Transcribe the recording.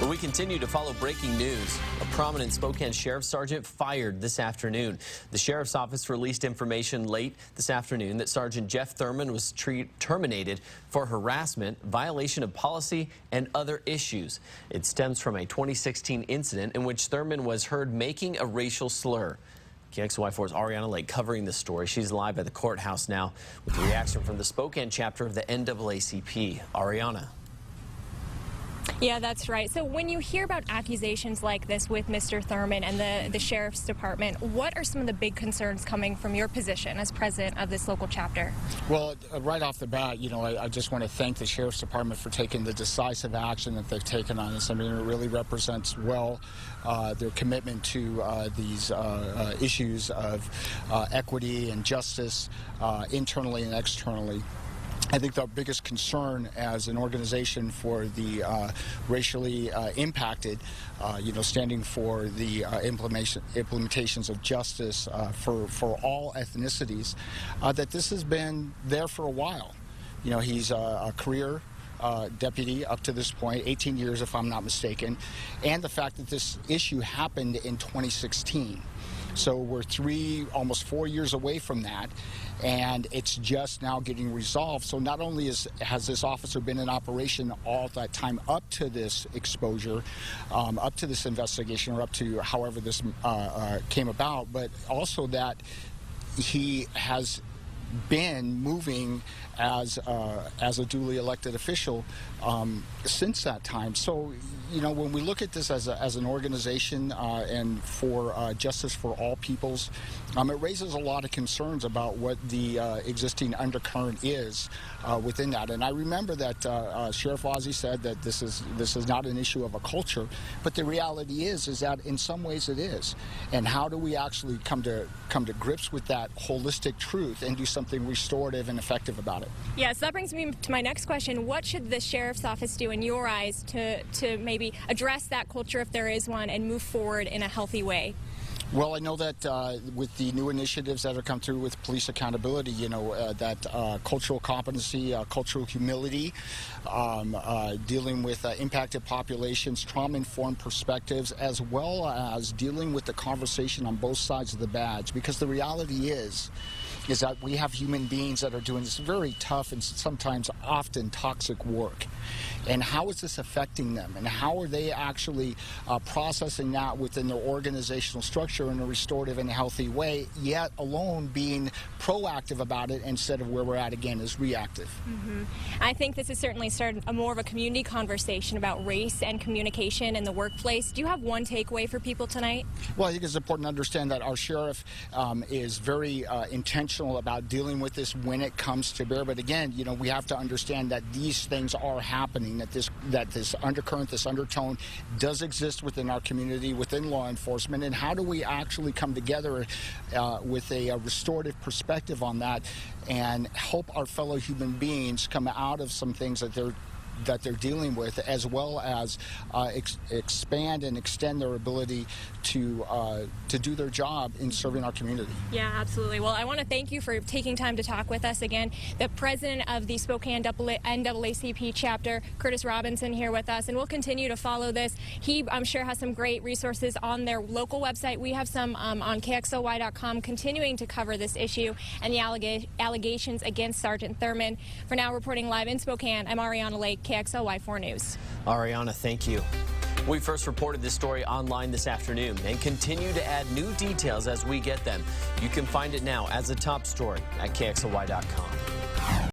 We continue to follow breaking news. A prominent Spokane Sheriff's Sergeant fired this afternoon. The Sheriff's Office released information late this afternoon that Sergeant Jeff Thurman was terminated for harassment, violation of policy, and other issues. It stems from a 2016 incident in which Thurman was heard making a racial slur. KXLY4's Ariana Lake covering this story. She's live at the courthouse now with the reaction from the Spokane chapter of the NAACP. Ariana. Yeah, that's right. So when you hear about accusations like this with Mr. Thurman and the Sheriff's Department, what are some of the big concerns coming from your position as president of this local chapter? Well, right off the bat, I just want to thank the Sheriff's Department for taking the decisive action that they've taken on this. I mean, it really represents well their commitment to these issues of equity and justice internally and externally. I think the biggest concern as an organization for the racially impacted, standing for the implementations of justice for all ethnicities, that this has been there for a while. He's a career deputy up to this point, 18 years if I'm not mistaken, and the fact that this issue happened in 2016. So we're almost 4 years away from that, and it's just now getting resolved. So not only has this officer been in operation all that time up to this exposure, up to this investigation, or up to however this came about, but also that he has been moving as a duly elected official since that time. So, when we look at this as an organization and for justice for all peoples, it raises a lot of concerns about what the existing undercurrent is within that. And I remember that Sheriff Ozzie said that this is not an issue of a culture, but the reality is that in some ways it is. And how do we actually come to grips with that holistic truth and do something restorative and effective about it? Yes, that brings me to my next question. What should the Sheriff's Office do in your eyes to maybe address that culture, if there is one, and move forward in a healthy way? Well, I know that with the new initiatives that have come through with police accountability, that cultural competency, cultural humility, dealing with impacted populations, trauma-informed perspectives, as well as dealing with the conversation on both sides of the badge. Because the reality is that we have human beings that are doing this very tough and sometimes often toxic work. And how is this affecting them? And how are they actually processing that within their organizational structure in a restorative and healthy way, yet alone being proactive about it instead of where we're at again is reactive? I think this has certainly started more of a community conversation about race and communication in the workplace. Do you have one takeaway for people tonight? Well, I think it's important to understand that our sheriff is very intentional about dealing with this when it comes to bear. But again, we have to understand that these things are happening, that this undercurrent, this undertone does exist within our community, within law enforcement, and how do we actually come together with a restorative perspective on that and help our fellow human beings come out of some things that they're dealing with, as well as expand and extend their ability to do their job in serving our community. Yeah, absolutely. Well, I want to thank you for taking time to talk with us again. The president of the Spokane NAACP chapter, Curtis Robinson, here with us, and we'll continue to follow this. He, I'm sure, has some great resources on their local website. We have some on KXLY.com continuing to cover this issue and the allegations against Sergeant Thurman. For now, reporting live in Spokane, I'm Ariana Lake, KXLY4 News. Ariana, thank you. We first reported this story online this afternoon and continue to add new details as we get them. You can find it now as a top story at KXLY.com.